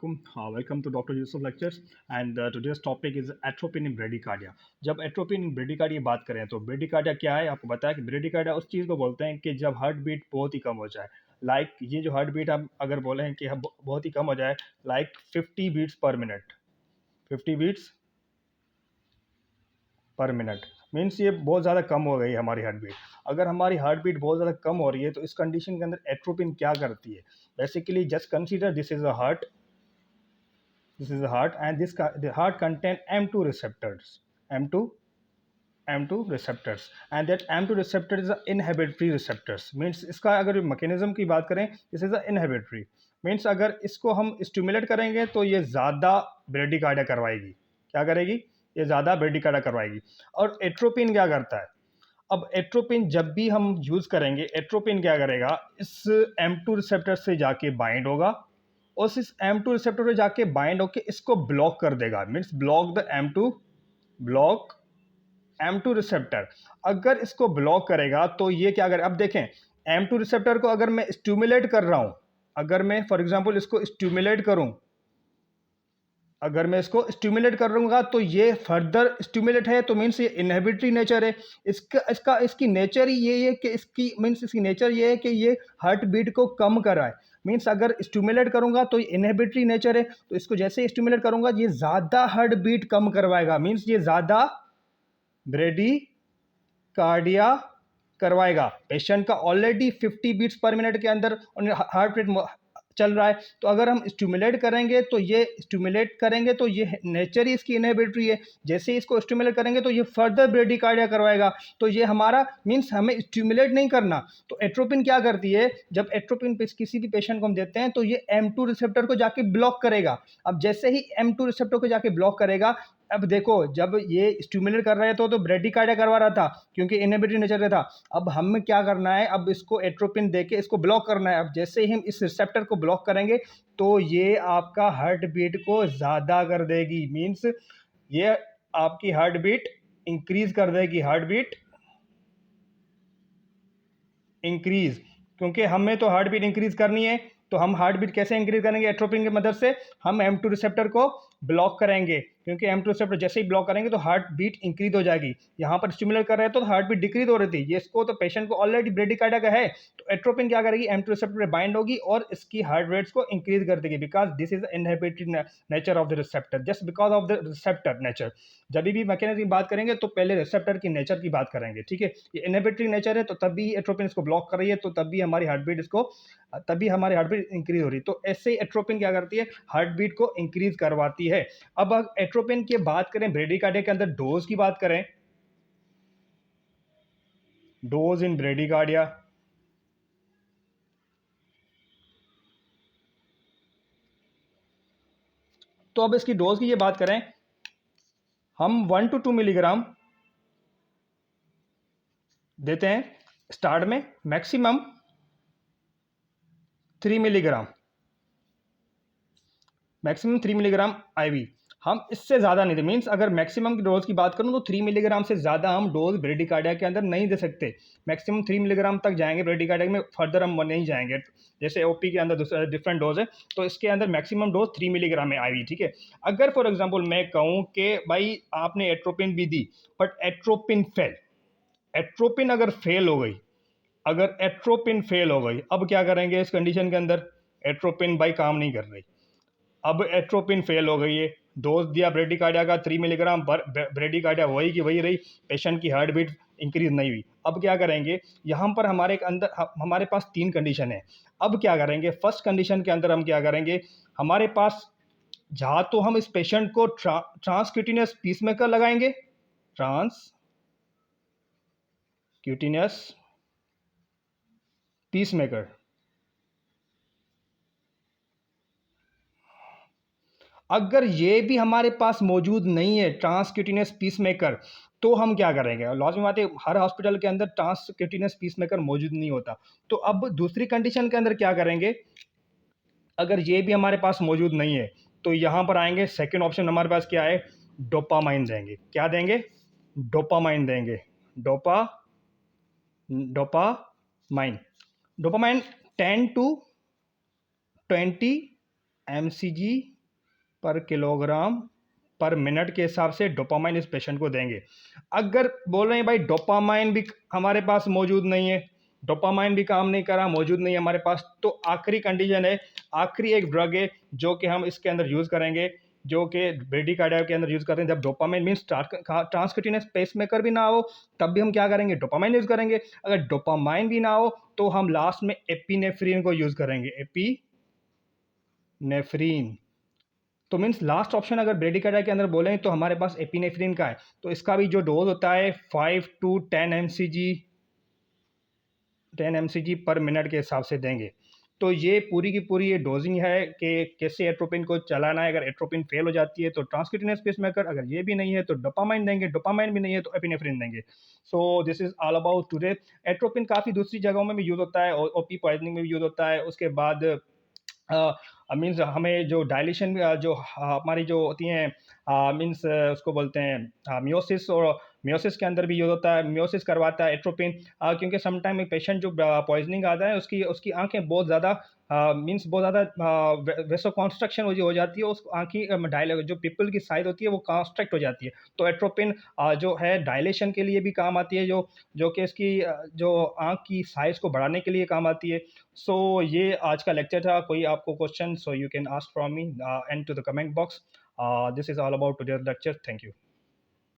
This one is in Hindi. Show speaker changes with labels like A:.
A: alaikum. Welcome to Dr. Yusuf Lectures and today's topic is atropine in bradycardia. जब atropine in bradycardia की बात करें तो bradycardia क्या है, आपको बताया कि bradycardia उस चीज़ को बोलते हैं कि जब हार्ट बीट बहुत ही कम हो जाए. लाइक ये जो हार्ट बीट हम अगर बोले हैं कि बहुत ही कम हो जाए, like 50 beats per minute, 50 beats per minute means ये बहुत ज़्यादा कम हो गई हमारी हार्ट बीट. अगर हमारी हार्ट बीट बहुत ज़्यादा कम हो रही है तो इस कंडीशन के अंदर एट्रोपिन क्या करती है. Basically just consider this is a heart, this is the heart and the heart contain M2 receptors, M2 receptors and that M2 receptor is a inhibitory receptors. Means इसका अगर मैकेनिज्म की बात करें, this is a inhibitory means अगर इसको हम स्टिमुलेट करेंगे तो ये ज़्यादा ब्रेडिकार्डिया करवाएगी. क्या करेगी? ये ज़्यादा ब्रेडिकार्डिया करवाएगी. और एट्रोपिन क्या करता है? अब एट्रोपिन जब भी हम यूज़ करेंगे, एट्रोपिन क्या करेगा, इस M2 रिसेप्टर से जाके बाइंड होगा और इस M2 रिसेप्टर पे जाके बाइंड होके इसको ब्लॉक कर देगा. Means block the M2 receptor. अगर इसको ब्लॉक करेगा तो ये क्या करे, अब देखें M2 रिसेप्टर को अगर मैं स्टिमुलेट कर रहा हूं, अगर मैं फॉर एग्जांपल इसको स्टिमुलेट करूं, अगर मैं इसको स्टिमुलेट करूंगा तो ये फर्दर स्टिमुलेट है तो मीन्स ये इनहिबिटरी नेचर है. इसकी नेचर ही ये है कि इसकी नेचर ये है कि ये हार्ट बीट को कम कराए. मीन्स अगर स्टिमुलेट करूंगा तो ये इनहिबिटरी नेचर है, तो इसको जैसे ही स्टिमुलेट करूंगा ये ज़्यादा हार्ट बीट कम करवाएगा. मीन्स ये ज़्यादा ब्रेडी कार्डिया करवाएगा. पेशेंट का ऑलरेडी 50 बीट्स पर मिनट के अंदर हार्ट रेट चल रहा है, तो अगर हम स्टिमुलेट करेंगे तो ये नेचर ही इसकी इनहिबिटरी है. जैसे ही इसको स्टिमुलेट करेंगे तो ये फर्दर ब्रेडिकार्डिया करवाएगा. तो ये हमारा मीन्स हमें स्टिमुलेट नहीं करना. तो एट्रोपिन क्या करती है, जब एट्रोपिन किसी भी पेशेंट को हम देते हैं तो ये M2 रिसेप्टर को जाके ब्लॉक करेगा. अब जैसे ही M2 रिसेप्टर को जाके ब्लॉक करेगा, अब देखो जब ये स्टिमुलेट कर रहे थे तो ब्रेडिकार्डिया करवा रहा था क्योंकि इनहिबिटरी नेचर का था. अब हमें क्या करना है, अब इसको एट्रोपिन देके इसको ब्लॉक करना है. अब जैसे ही हम इस रिसेप्टर को ब्लॉक करेंगे तो ये आपका हार्ट बीट को ज़्यादा कर देगी. मीन्स ये आपकी हार्ट बीट इंक्रीज कर देगी. हार्ट बीट इंक्रीज, क्योंकि हमें तो हार्ट बीट इंक्रीज करनी है. तो हम हार्ट बीट कैसे इंक्रीज करेंगे, एट्रोपिन की मदद से. हम M2 रिसेप्टर को ब्लॉक करेंगे, क्योंकि M2 रिसेप्टर जैसे ही ब्लॉक करेंगे तो हार्ट बीट इंक्रीज हो जाएगी. यहाँ पर स्टिमुलेट कर रहे हैं तो हार्ट बीट डिक्रीज हो रही थी. ये इसको तो पेशेंट को ऑलरेडी ब्रेडिकार्डिया का है, तो एट्रोपिन क्या करेगी, M2 रिसेप्टर पे बाइंड होगी और इसकी हार्ट रेट्स को इंक्रीज कर देगी. Because this is inhibitory nature of the receptor, just because of the receptor nature. जब भी मैकेनिज्म की बात करेंगे तो पहले रिसेप्टर की नेचर की बात करेंगे. ठीक है, ये इनहिबिटरी नेचर है तो तभी एट्रोपिन इसको ब्लॉक कर रही है, तो तभी हमारी हार्ट बीट इंक्रीज हो रही है. तो ऐसे ही एट्रोपिन क्या करती है, हार्ट बीट को इंक्रीज करवाती है. अब एट्रोपिन की बात करें, ब्रेडिकार्डिया के अंदर डोज की बात करें, डोज इन ब्रेडिकार्डिया, तो अब इसकी डोज की ये बात करें, हम 1 to 2 मिलीग्राम देते हैं स्टार्ट में, maximum 3 milligram, maximum 3 milligram IV. हम इससे ज़्यादा नहीं दे. मीन्स अगर मैक्सिमम की डोज की बात करूं तो 3 मिलीग्राम से ज़्यादा हम डोज ब्रेडिकार्डिया के अंदर नहीं दे सकते. मैक्सिमम 3 मिलीग्राम तक जाएंगे ब्रेडिकार्डिया में, फर्दर हम नहीं जाएंगे. जैसे OP के अंदर डिफरेंट डोज है, तो इसके अंदर मैक्सिमम डोज 3 मिलीग्राम है IV. ठीक है, अगर फॉर एग्जाम्पल मैं कहूँ कि भाई आपने एट्रोपिन भी दी बट एट्रोपिन अगर फेल हो गई, अब क्या करेंगे इस कंडीशन के अंदर, एट्रोपिन भाई काम नहीं कर रही. अब एट्रोपिन फेल हो गई है, डोज दिया ब्रेडिकार्डिया का 3 मिलीग्राम पर, ब्रेडिकार्डिया वही की वही रही, पेशेंट की हार्ट बीट इंक्रीज नहीं हुई. अब क्या करेंगे, यहाँ पर हमारे पास 3 कंडीशन है. अब क्या करेंगे, फर्स्ट कंडीशन के अंदर हम क्या करेंगे, हमारे पास जहाँ तो हम इस पेशेंट को ट्रांसक्यूटिनियस पीसमेकर लगाएंगे, ट्रांसक्यूटिनियस पीसमेकर. अगर ये भी हमारे पास मौजूद नहीं है ट्रांसक्यूटिनियस पीसमेकर, तो हम क्या करेंगे, लाजमी बात है हर हॉस्पिटल के अंदर ट्रांसक्यूटिनियस पीसमेकर मौजूद नहीं होता. तो अब दूसरी कंडीशन के अंदर क्या करेंगे, अगर ये भी हमारे पास मौजूद नहीं है तो यहाँ पर आएंगे, सेकंड ऑप्शन हमारे पास क्या है, डोपामाइन देंगे. क्या देंगे, डोपामाइन देंगे. डोपामाइन 10 to 20 mcg पर किलोग्राम पर मिनट के हिसाब से डोपामाइन इस पेशेंट को देंगे। अगर बोल रहे हैं भाई डोपामाइन भी हमारे पास मौजूद नहीं है, डोपामाइन भी काम नहीं कर रहा, मौजूद नहीं है हमारे पास, तो आखिरी कंडीशन है, आखिरी एक ड्रग है जो कि हम इसके अंदर यूज़ करेंगे, जो कि ब्रेडिकार्डिया के अंदर यूज़ करते हैं। जब डोपामाइन मीन्स ट्रांसक्यूटिनस पेसमेकर भी ना हो, तब भी हम क्या करेंगे, डोपामाइन यूज़ करेंगे। अगर डोपामाइन भी ना हो तो हम लास्ट में एपिनेफ्रीन को यूज़ करेंगे, एपिनेफ्रीन। तो मीन्स लास्ट ऑप्शन अगर ब्रेडिकार्डिया के अंदर बोलें तो हमारे पास एपिनेफ्रीन का है। तो इसका भी जो डोज होता है 5 टू 10 mcg पर मिनट के हिसाब से देंगे। तो ये पूरी की पूरी ये डोजिंग है कि कैसे एट्रोपिन को चलाना है। अगर एट्रोपिन फेल हो जाती है तो ट्रांसक्यूटिनस पेसमेकर, अगर ये भी नहीं है तो डोपामाइन देंगे, डोपामाइन भी नहीं है तो एपिनेफ्रिन देंगे। So this is all about today. Atropine काफ़ी दूसरी जगहों में भी यूज़ होता है, ओपी पॉइजनिंग में भी यूज़ होता है। उसके बाद मीन्स हमें जो डायलिशन जो हमारी जो होती हैं मीन्स उसको बोलते हैं मियोसिस, और मियोसिस के अंदर भी यूज़ होता है, मियोसिस करवाता है एट्रोपिन। क्योंकि समटाइम एक पेशेंट जो पॉइजनिंग आता है उसकी उसकी आंखें बहुत ज़्यादा मीन्स बहुत ज़्यादा वेसो कॉन्स्ट्रक्शन हो जाती है, उस आँखी डायल जो पिपल की साइज होती है वो कॉन्स्ट्रक्ट हो जाती है। तो एट्रोपिन जो है डायलेशन के लिए भी काम आती है, जो कि इसकी जो आँख की साइज़ को बढ़ाने के लिए काम आती है। सो ये आज का लेक्चर था। कोई आपको question, so you can ask from me and to the comment box. This is all about today's lecture. Thank you.